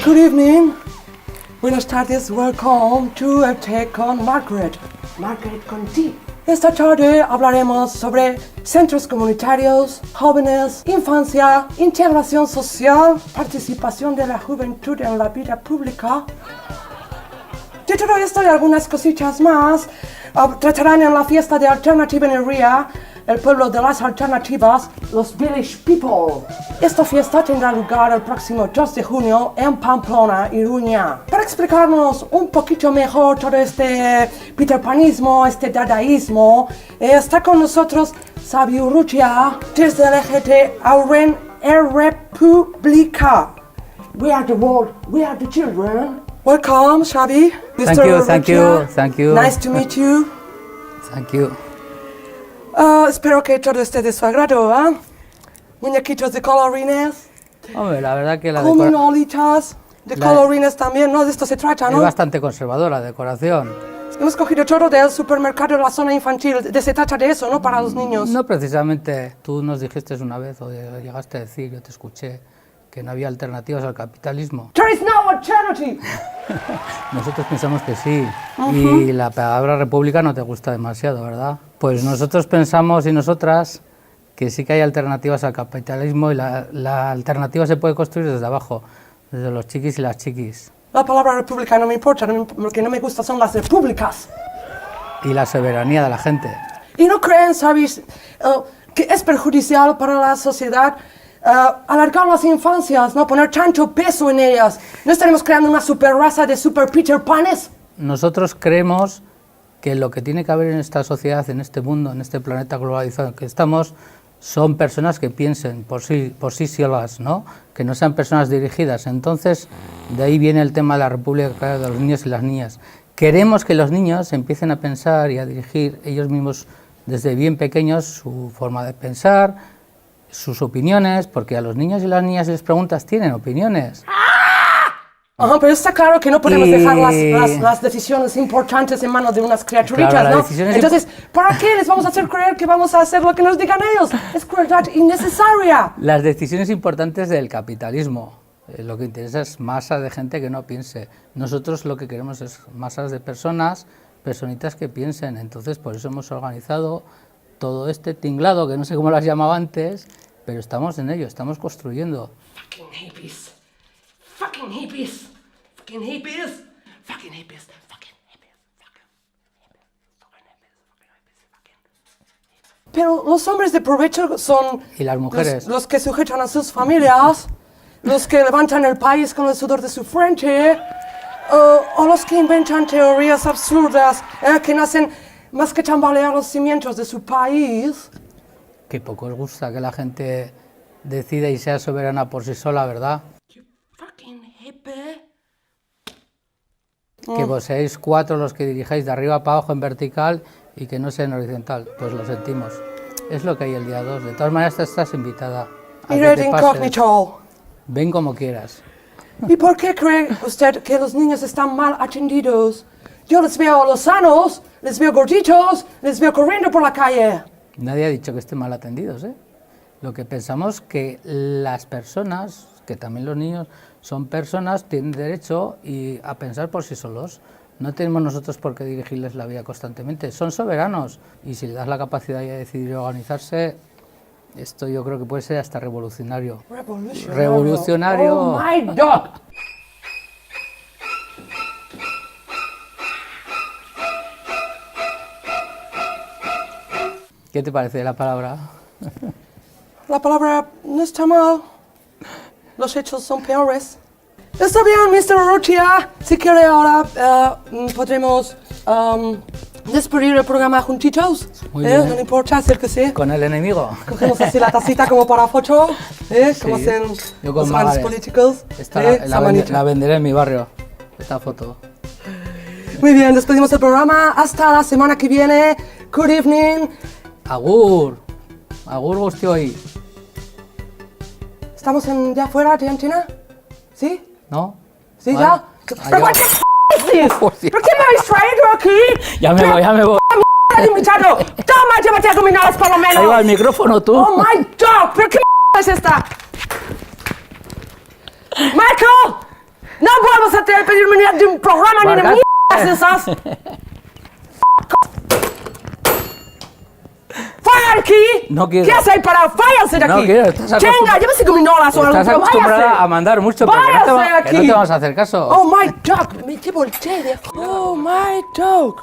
Good evening. Buenas tardes. Welcome to A Take on Margaret. Margaret con T. Esta tarde hablaremos sobre centros comunitarios, jóvenes, infancia, integración social, participación de la juventud en la vida pública. De todo esto y algunas cositas más, tratarán en la fiesta de Alternativa Energía, el pueblo de las alternativas, los Village People. Esta fiesta tendrá lugar el próximo 2 de junio en Pamplona, Iruña. Para explicarnos un poquito mejor todo este peterpanismo, este dadaísmo, está con nosotros Xavi Urrutia desde el EGT Auren República. We are the world, we are the children. Welcome, Xavi. Thank you. Nice to meet you. Thank you. Espero que todo esté de su agrado, ¿eh? Muñequitos de colorines, Hombre, la verdad que comunolitas de colorines también, ¿no? De esto se trata, ¿no? es bastante conservadora la decoración. Hemos cogido todo del supermercado de la zona infantil, se trata de eso, ¿no? Para los niños. No precisamente, tú nos dijiste una vez, o llegaste a decir, yo te escuché, que no había alternativas al capitalismo. There is no alternative. Nosotros pensamos que sí, y la palabra república no te gusta demasiado, ¿verdad? Pues nosotros pensamos y nosotras que sí que hay alternativas al capitalismo y la alternativa se puede construir desde abajo, desde los chiquis y las chiquis. La palabra república no me importa, lo que no me gusta son las repúblicas. Y la soberanía de la gente. ¿Y no creen, sabéis, que es perjudicial para la sociedad alargar las infancias, no poner tanto peso en ellas? ¿No estaremos creando una super raza de super Peter Panes? Nosotros creemos que lo que tiene que haber en esta sociedad, en este mundo, en este planeta globalizado en que estamos, son personas que piensen por sí solas, ¿no? Que no sean personas dirigidas. Entonces, de ahí viene el tema de la república de los niños y las niñas. Queremos que los niños empiecen a pensar y a dirigir ellos mismos desde bien pequeños su forma de pensar, sus opiniones, porque a los niños y las niñas, si les preguntas, tienen opiniones. Ajá, pero está claro que no podemos dejar las decisiones importantes en manos de unas criaturitas, claro, ¿no? Entonces, ¿para qué les vamos a hacer creer que vamos a hacer lo que nos digan ellos? Es crueldad innecesaria. Las decisiones importantes del capitalismo. Lo que interesa es masa de gente que no piense. Nosotros lo que queremos es masas de personas, personitas que piensen. Entonces, por eso hemos organizado todo este tinglado, que no sé cómo lo has llamado antes, pero estamos en ello, estamos construyendo. Fucking hippies. Fucking hippies. Fucking hippies. Fucking hippies. Fucking hippies. Pero los hombres de provecho son... ¿Y las mujeres? Los que sujetan a sus familias, los que levantan el país con el sudor de su frente, o los que inventan teorías absurdas que no hacen más que tambalear los cimientos de su país. Que poco os gusta que la gente decida y sea soberana por sí sola, ¿verdad? Que vos seáis 4 los que dirijáis de arriba para abajo en vertical y que no sea en horizontal. Pues lo sentimos. Es lo que hay el día 2. De todas maneras, estás invitada. Mirad incógnito. Ven como quieras. ¿Y por qué cree usted que los niños están mal atendidos? Yo les veo a los sanos, les veo gorditos, les veo corriendo por la calle. Nadie ha dicho que estén mal atendidos, ¿eh? Lo que pensamos que las personas, que también los niños son personas, tienen derecho a pensar por sí solos. No tenemos nosotros por qué dirigirles la vida constantemente. Son soberanos y si les das la capacidad de decidir y organizarse, esto yo creo que puede ser hasta revolucionario. Revolucionario. Oh my God. ¿Qué te parece la palabra? La palabra no está mal. Los hechos son peores. Está bien, Mr. Urrutia. Si quiere ahora podremos despedir el programa juntitos. Muy bien. No importa, acérquese. ¿Con el enemigo? Cogemos así la tacita como para foto, como hacen los grandes políticos. La venderé en mi barrio, esta foto. Muy bien, despedimos el programa. Hasta la semana que viene. Good evening. Agur. Agur guztioi. ¿Estamos de afuera de antena? ¿Sí? ¿No? ¿Sí, vale. ya? ¿Pero what the f*** is this? ¿Por qué me habéis traído aquí? Ya me voy. ¡Mierda, invitado! ¡Toma, llévate a dominadas por lo menos! Ahí va el micrófono, tú. ¡Oh, my God! ¿Pero qué es esta? ¡Michael! No vuelvas a pedirme ni de un programa ni de Vargas. mierdas esas. ¡Fuera aquí! No quiero. ¿Qué haces para váyanse de No aquí? quiero, estás Chenga, llévese con mi nolas o algo, Estás pero acostumbrada váyase. a mandar mucho, pero Váyase que no aquí. te vamos a hacer caso. Oh my dog, me llevo el té de... Oh my dog.